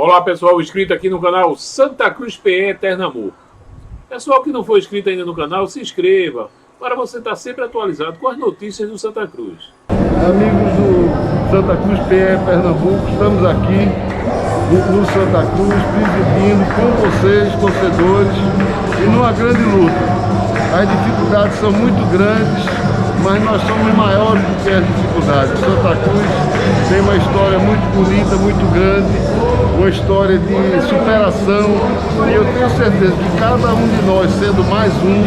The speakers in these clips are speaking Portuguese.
Olá pessoal, inscrito aqui no canal Santa Cruz PE Pernambuco. Pessoal que não for inscrito ainda no canal, se inscreva para você estar sempre atualizado com as notícias do Santa Cruz. Amigos do Santa Cruz PE Pernambuco, estamos aqui no Santa Cruz presidindo com vocês, torcedores, e numa grande luta. As dificuldades são muito grandes, mas nós somos maiores do que as dificuldades. Santa Cruz tem uma história muito bonita, muito grande, uma história de superação, e eu tenho certeza que cada um de nós, sendo mais um,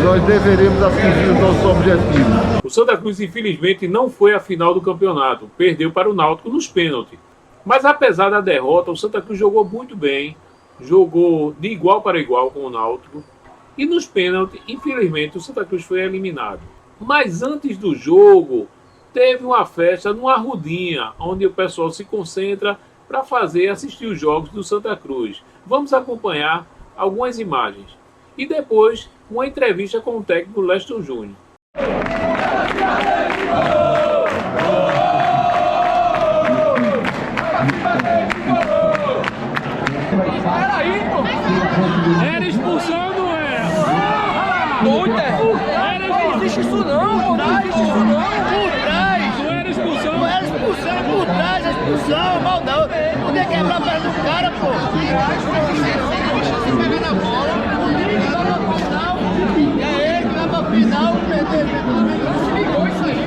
nós deveremos atingir os nossos objetivos. O Santa Cruz, infelizmente, não foi à final do campeonato, perdeu para o Náutico nos pênaltis. Mas apesar da derrota, o Santa Cruz jogou muito bem, jogou de igual para igual com o Náutico, e nos pênaltis, infelizmente, o Santa Cruz foi eliminado. Mas antes do jogo, teve uma festa numa Arrudinha, onde o pessoal se concentra para assistir os jogos do Santa Cruz. Vamos acompanhar algumas imagens. E depois, uma entrevista com o técnico Leston Júnior. Peraí, pô! Era expulsão, não era? Doida! Não existe isso não, pô! Não existe isso não! Por trás! Não era expulsão? Não era expulsão, por trás, a expulsão, mal não! Podia quebrar a perna do cara, pô! Você pega na bola, vai pra final, e é ele que vai pra final, não se ligou isso aí!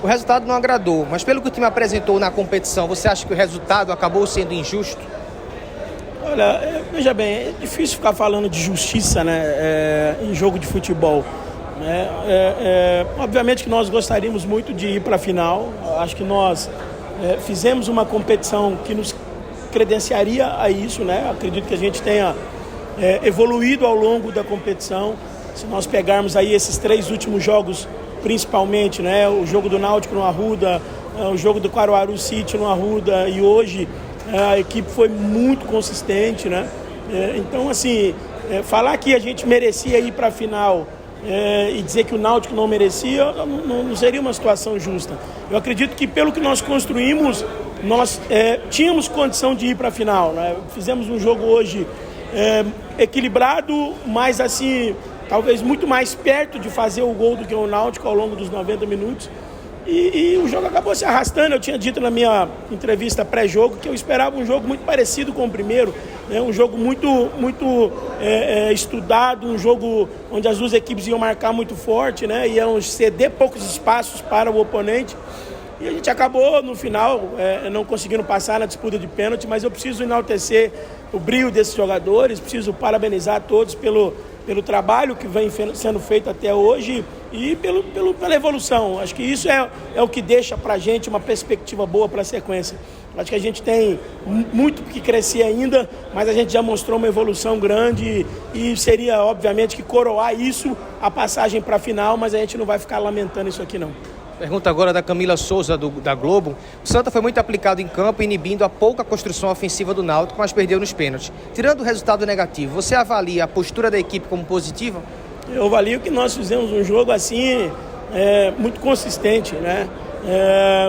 O resultado não agradou, mas pelo que o time apresentou na competição, você acha que o resultado acabou sendo injusto? Olha, veja bem, é difícil ficar falando de justiça, né, em jogo de futebol. Obviamente que nós gostaríamos muito de ir para a final. Acho que nós fizemos uma competição que nos credenciaria a isso, né? Acredito que a gente tenha evoluído ao longo da competição. Se nós pegarmos aí esses 3 últimos jogos, principalmente, né, o jogo do Náutico no Arruda, o jogo do Caruaru City no Arruda, e hoje a equipe foi muito consistente, né? Então, assim, falar que a gente merecia ir para a final e dizer que o Náutico não merecia, não seria uma situação justa. Eu acredito que pelo que nós construímos, nós tínhamos condição de ir para a final, né? Fizemos um jogo hoje equilibrado, mas assim, talvez muito mais perto de fazer o gol do que o Náutico ao longo dos 90 minutos. E o jogo acabou se arrastando. Eu tinha dito na minha entrevista pré-jogo que eu esperava um jogo muito parecido com o primeiro, né? Um jogo muito estudado, um jogo onde as duas equipes iam marcar muito forte, né? Iam ceder poucos espaços para o oponente. E a gente acabou, no final, não conseguindo passar na disputa de pênalti, mas eu preciso enaltecer o brilho desses jogadores, preciso parabenizar todos pelo trabalho que vem sendo feito até hoje e pela evolução. Acho que isso é o que deixa para a gente uma perspectiva boa para a sequência. Acho que a gente tem muito que crescer ainda, mas a gente já mostrou uma evolução grande e seria, obviamente, que coroar isso a passagem para a final, mas a gente não vai ficar lamentando isso aqui, não. Pergunta agora da Camila Souza, da Globo. O Santa foi muito aplicado em campo, inibindo a pouca construção ofensiva do Náutico, mas perdeu nos pênaltis. Tirando o resultado negativo, você avalia a postura da equipe como positiva? Eu avalio que nós fizemos um jogo assim, muito consistente, né?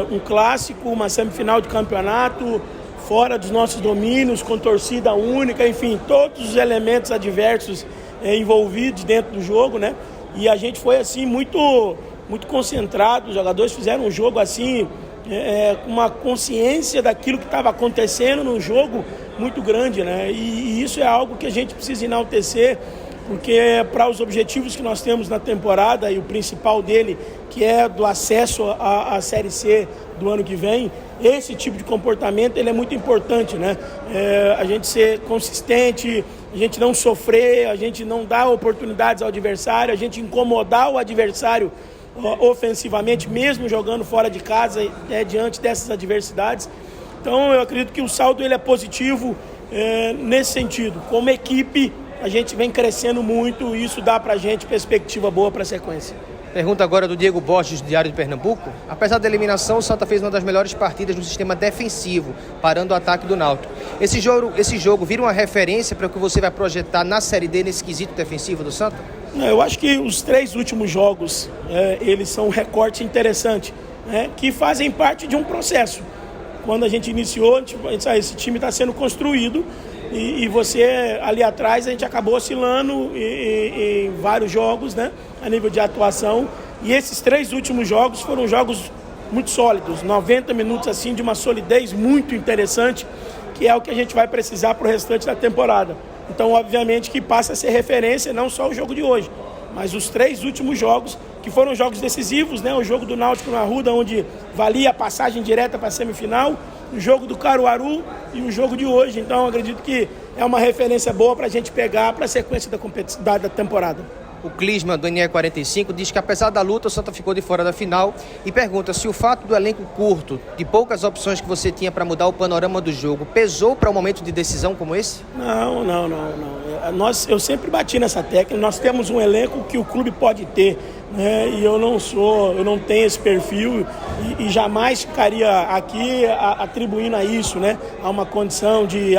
Um clássico, uma semifinal de campeonato, fora dos nossos domínios, com torcida única, enfim, todos os elementos adversos envolvidos dentro do jogo, né? E a gente foi assim muito concentrado. Os jogadores fizeram um jogo assim, com uma consciência daquilo que estava acontecendo no jogo muito grande, né? E isso é algo que a gente precisa enaltecer, porque para os objetivos que nós temos na temporada, e o principal dele, que é do acesso à Série C do ano que vem, esse tipo de comportamento ele é muito importante, né? A gente ser consistente, a gente não sofrer, a gente não dar oportunidades ao adversário, a gente incomodar o adversário ofensivamente, mesmo jogando fora de casa, diante dessas adversidades. Então eu acredito que o saldo ele é positivo nesse sentido. Como equipe, a gente vem crescendo muito e isso dá para a gente perspectiva boa para a sequência. Pergunta agora do Diego Borges, do Diário de Pernambuco. Apesar da eliminação, o Santa fez uma das melhores partidas no sistema defensivo, parando o ataque do Náutico. Esse jogo vira uma referência para o que você vai projetar na Série D nesse quesito defensivo do Santa? Eu acho que os 3 últimos jogos, eles são um recorte interessante, que fazem parte de um processo. Quando a gente iniciou, esse time está sendo construído e você, ali atrás, a gente acabou oscilando em vários jogos, a nível de atuação. E esses 3 últimos jogos foram jogos muito sólidos, 90 minutos assim, de uma solidez muito interessante, que é o que a gente vai precisar para o restante da temporada. Então, obviamente, que passa a ser referência não só o jogo de hoje, mas os 3 últimos jogos, que foram jogos decisivos, o jogo do Náutico no Arruda, onde valia a passagem direta para a semifinal, o jogo do Caruaru e o jogo de hoje. Então, acredito que é uma referência boa para a gente pegar para a sequência da temporada. O Clisman, do NE45, diz que apesar da luta, o Santa ficou de fora da final e pergunta se o fato do elenco curto, de poucas opções que você tinha para mudar o panorama do jogo, pesou para um momento de decisão como esse? Não. Eu sempre bati nessa tecla. Nós temos um elenco que o clube pode ter, e eu não tenho esse perfil e jamais ficaria aqui atribuindo a isso, a uma condição de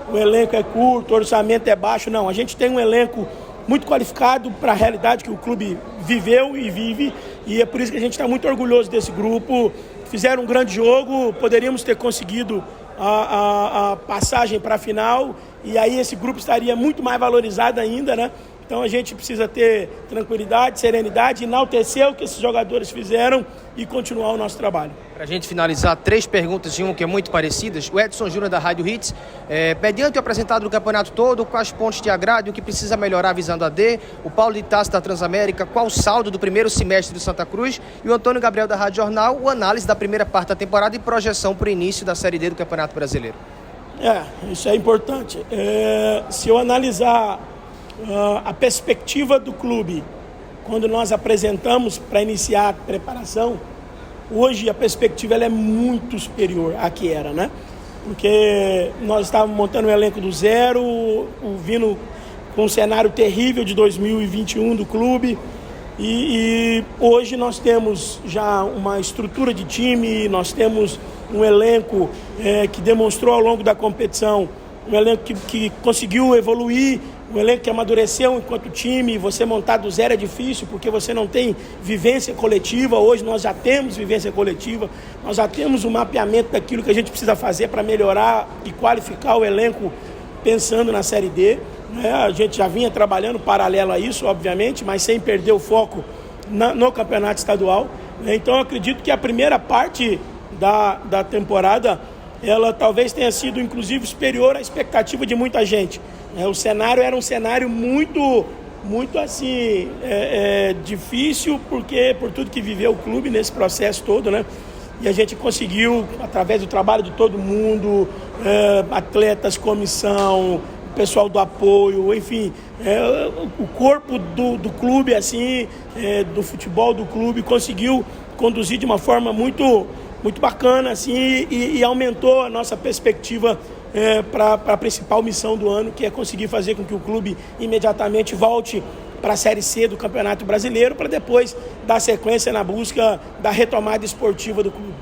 o elenco é curto, o orçamento é baixo. Não, a gente tem um elenco muito qualificado para a realidade que o clube viveu e vive, e é por isso que a gente está muito orgulhoso desse grupo. Fizeram um grande jogo, poderíamos ter conseguido a passagem para a final, e aí esse grupo estaria muito mais valorizado ainda, Então a gente precisa ter tranquilidade, serenidade, enaltecer o que esses jogadores fizeram e continuar o nosso trabalho. Para a gente finalizar, 3 perguntas em uma que é muito parecidas. O Edson Júnior, da Rádio Hits, mediante o apresentado do campeonato todo, quais pontos te agradam, o que precisa melhorar visando a D? O Paulo de Tassi, da Transamérica, qual o saldo do primeiro semestre do Santa Cruz? E o Antônio Gabriel, da Rádio Jornal, o análise da primeira parte da temporada e projeção para o início da Série D do Campeonato Brasileiro. Isso é importante. Se eu analisar a perspectiva do clube, quando nós apresentamos para iniciar a preparação, hoje a perspectiva ela é muito superior à que era, Porque nós estávamos montando um elenco do zero, vindo com um cenário terrível de 2021 do clube, e hoje nós temos já uma estrutura de time, nós temos um elenco que demonstrou ao longo da competição, um elenco que conseguiu evoluir, um elenco que amadureceu enquanto time. Você montar do zero é difícil porque você não tem vivência coletiva. Hoje nós já temos vivência coletiva, nós já temos um mapeamento daquilo que a gente precisa fazer para melhorar e qualificar o elenco pensando na Série D. A gente já vinha trabalhando paralelo a isso, obviamente, mas sem perder o foco no campeonato estadual. Então eu acredito que a primeira parte da temporada, ela talvez tenha sido inclusive superior à expectativa de muita gente. O cenário era um cenário muito assim, difícil, porque por tudo que viveu o clube nesse processo todo, E a gente conseguiu, através do trabalho de todo mundo, atletas, comissão, pessoal do apoio, enfim, o corpo do clube, assim, do futebol do clube, conseguiu conduzir de uma forma muito bacana, assim, e aumentou a nossa perspectiva para a principal missão do ano, que é conseguir fazer com que o clube imediatamente volte para a Série C do Campeonato Brasileiro, para depois dar sequência na busca da retomada esportiva do clube.